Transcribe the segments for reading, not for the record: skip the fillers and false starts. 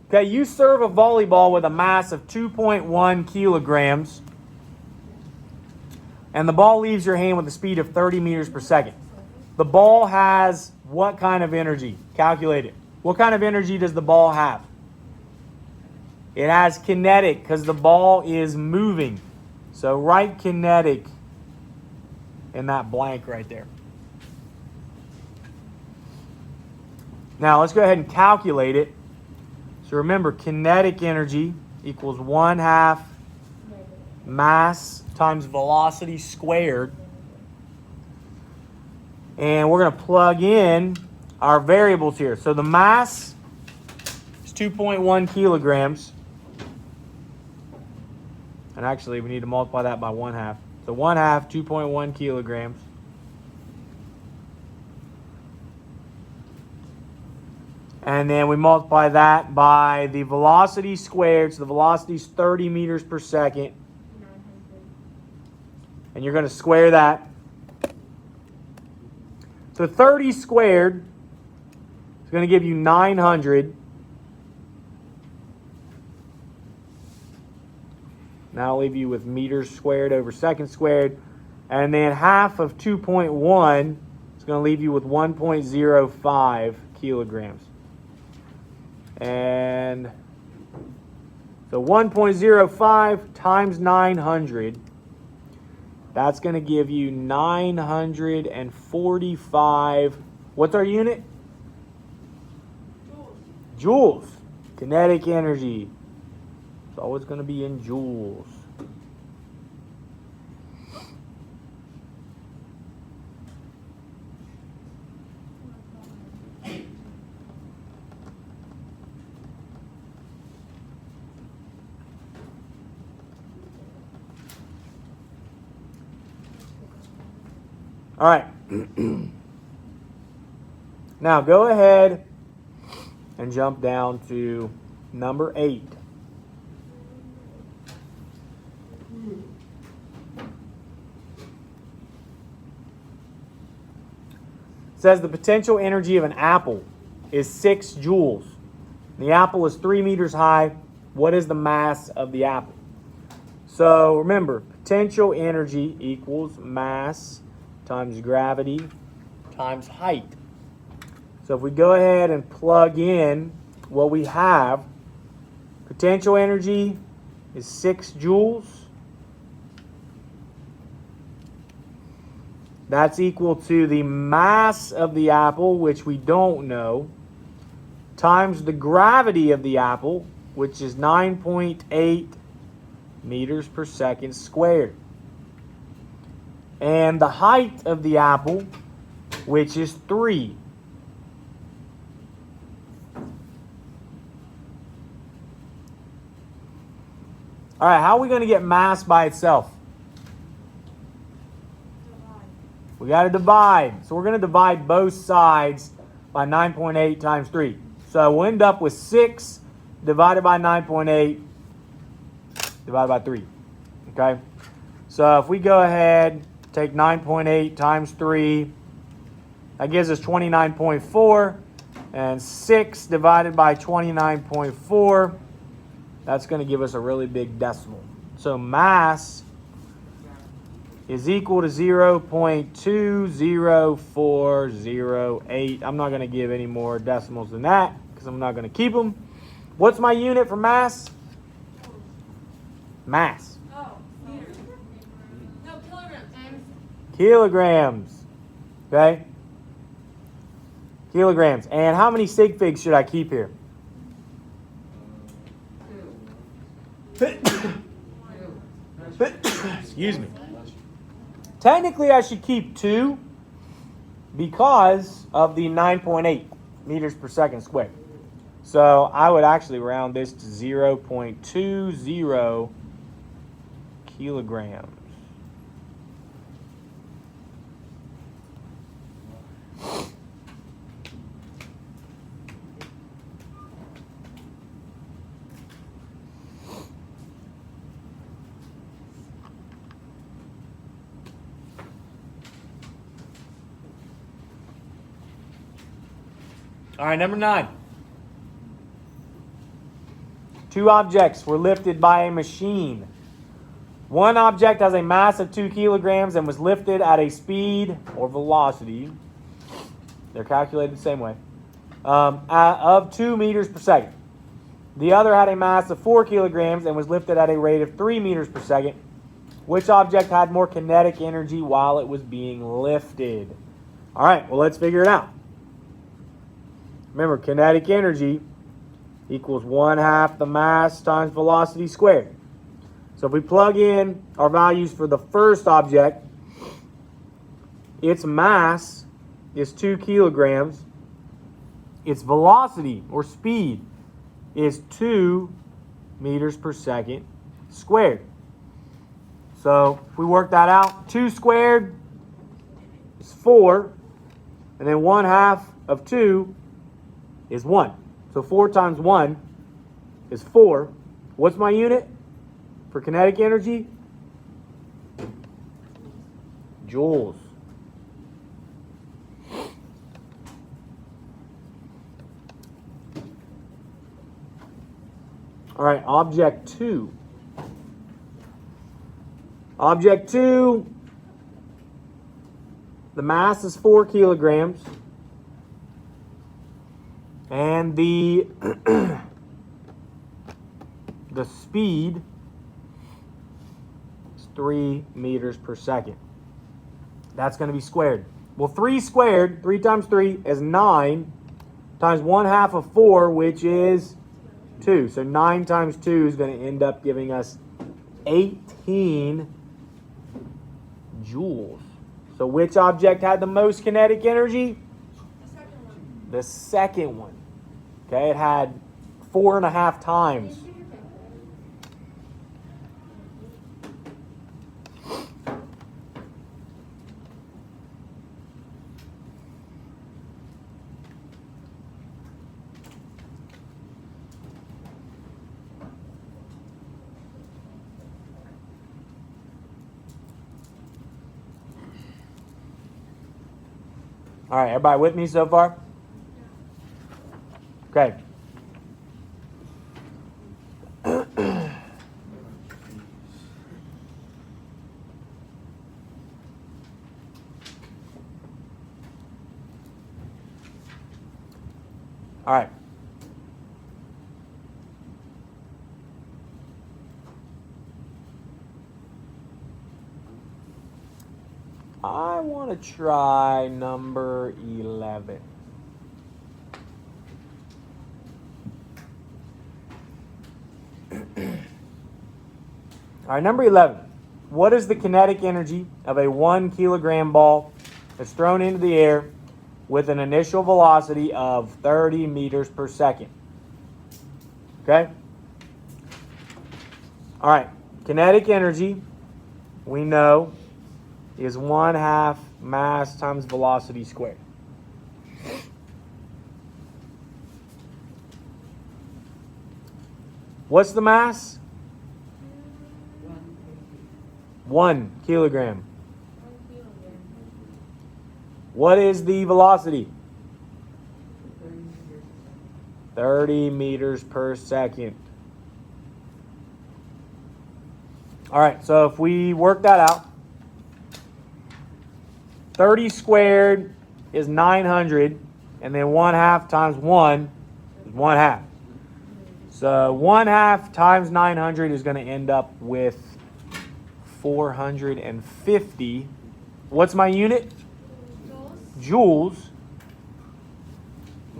Okay, you serve a volleyball with a mass of 2.1 kilograms, and the ball leaves your hand with a speed of 30 meters per second. The ball has what kind of energy? Calculate it. What kind of energy does the ball have? It has kinetic because the ball is moving. So write kinetic in that blank right there. Now let's go ahead and calculate it. So remember, kinetic energy equals 1/2 mass times velocity squared. And we're going to plug in our variables here. So the mass is 2.1 kilograms. And actually, we need to multiply that by 1/2. So 1/2, 2.1 kilograms. And then we multiply that by the velocity squared. So the velocity is 30 meters per second. And you're going to square that. So 30 squared is going to give you 900. Now I'll leave you with meters squared over seconds squared. And then half of 2.1 is going to leave you with 1.05 kilograms. And so 1.05 times 900, that's going to give you 945. What's our unit? Joules. Kinetic energy. It's always going to be in joules. All right. Now go ahead and jump down to number 8. It says the potential energy of an apple is 6 joules. The apple is 3 meters high. What is the mass of the apple? So remember, potential energy equals mass times gravity times height. So if we go ahead and plug in what we have, potential energy is 6 joules. That's equal to the mass of the apple, which we don't know, times the gravity of the apple, which is 9.8 meters per second squared. And the height of the apple, which is 3. All right, how are we going to get mass by itself? We got to divide. So we're going to divide both sides by 9.8 times 3. So we'll end up with 6 divided by 9.8 divided by 3. Okay? So if we go ahead, take 9.8 times 3, that gives us 29.4. And 6 divided by 29.4, that's going to give us a really big decimal. So mass is equal to 0.20408. I'm not going to give any more decimals than that because I'm not going to keep them. What's my unit for mass? Mass. Oh, meters. No, kilograms. Kilograms. Okay? Kilograms. And how many sig figs should I keep here? 2. Excuse me. Technically, I should keep 2 because of the 9.8 meters per second squared. So I would actually round this to 0.20 kilograms. All right, number 9. Two objects were lifted by a machine. One object has a mass of 2 kilograms and was lifted at a speed or velocity. They're calculated the same way. Of 2 meters per second. The other had a mass of 4 kilograms and was lifted at a rate of 3 meters per second. Which object had more kinetic energy while it was being lifted? All right, well, let's figure it out. Remember, kinetic energy equals 1/2 the mass times velocity squared. So if we plug in our values for the first object, its mass is 2 kilograms. Its velocity or speed is 2 meters per second squared. So if we work that out, 2 squared is 4, and then 1/2 of 2 is 1. So 4 times 1 is 4. What's my unit for kinetic energy? Joules. All right, object 2. Object 2, the mass is 4 kilograms. And the speed is 3 meters per second. That's going to be squared. Well, 3 squared, 3 times 3 is 9, times 1/2 of 4, which is 2. So 9 times 2 is going to end up giving us 18 joules. So which object had the most kinetic energy? The second one. The second one. Okay, it had 4.5 times. All right, everybody with me so far? Okay. All right. I want to try number 11. All right, number 11. What is the kinetic energy of a 1 kilogram ball that's thrown into the air with an initial velocity of 30 meters per second? Okay? All right, kinetic energy, we know, is 1/2 mass times velocity squared. What's the mass? 1 kilogram. What is the velocity? 30 meters per second. All right, so if we work that out, 30 squared is 900, and then 1/2 times 1 is 1/2. So 1/2 times 900 is going to end up with 450. What's my unit? Joules.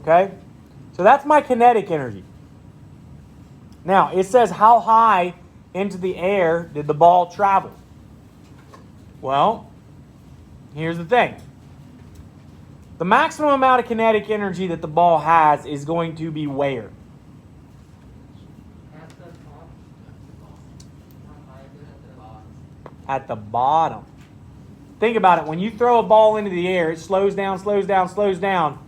Okay? So that's my kinetic energy. Now, it says how high into the air did the ball travel? Well, here's the thing. The maximum amount of kinetic energy that the ball has is going to be where? At the top. At the bottom. Think about it. When you throw a ball into the air, it slows down, slows down, slows down.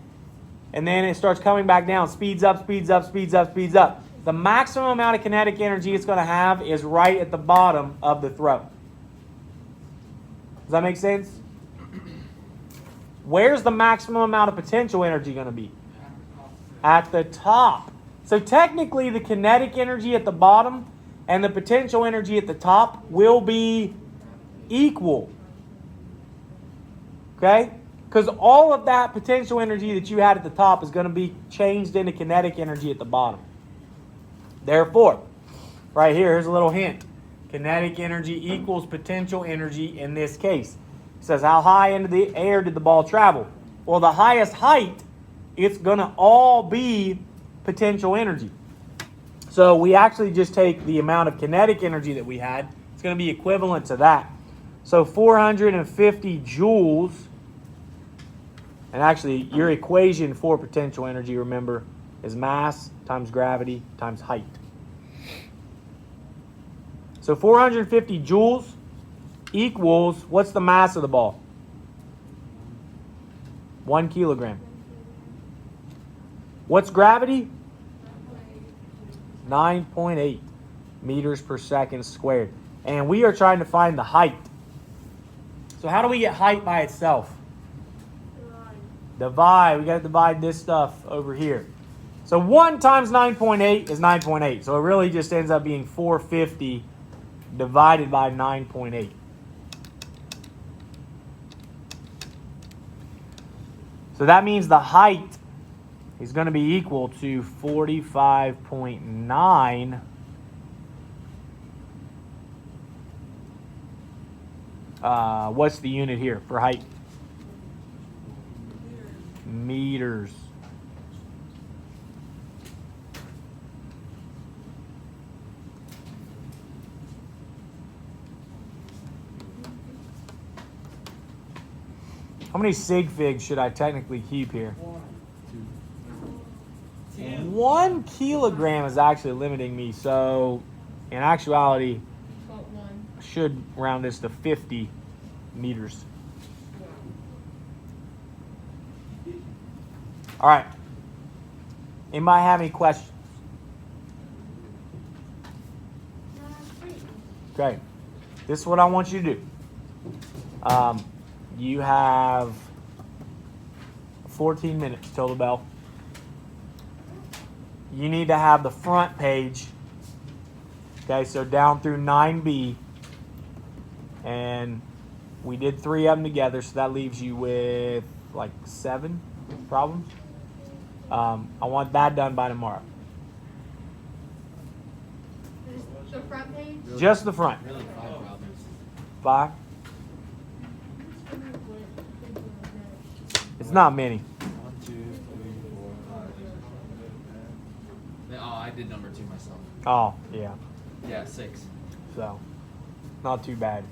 And then it starts coming back down, speeds up, speeds up, speeds up, speeds up. The maximum amount of kinetic energy it's going to have is right at the bottom of the throw. Does that make sense? Where's the maximum amount of potential energy going to be? At the top. So technically the kinetic energy at the bottom and the potential energy at the top will be equal. Okay? Because all of that potential energy that you had at the top is going to be changed into kinetic energy at the bottom. Therefore, right here, here's a little hint. Kinetic energy equals potential energy in this case. It says, how high into the air did the ball travel? Well, the highest height, it's going to all be potential energy. So we actually just take the amount of kinetic energy that we had. It's going to be equivalent to that. So 450 joules. And actually, your equation for potential energy, remember, is mass times gravity times height. So 450 joules equals, what's the mass of the ball? 1 kilogram. What's gravity? 9.8 meters per second squared. And we are trying to find the height. So how do we get height by itself? Divide. We got to divide this stuff over here. So 1 times 9.8 is 9.8. So it really just ends up being 450 divided by 9.8. So that means the height is going to be equal to 45.9 what's the unit here for height? Meters. How many sig figs should I technically keep here? 1 kilogram is actually limiting me, so in actuality, I should round this to 50 meters. All right. Anybody have any questions? Okay. This is what I want you to do. You have 14 minutes till the bell. You need to have the front page. Okay, so down through 9B. And we did 3 of them together, so that leaves you with like 7 problems. I want that done by tomorrow. The front page? Just the front. Really 5 problems. 5? It's not many. 1, 2, 3, 4, 5. Oh, I did number 2 myself. Oh, yeah. Yeah, 6. So, not too bad.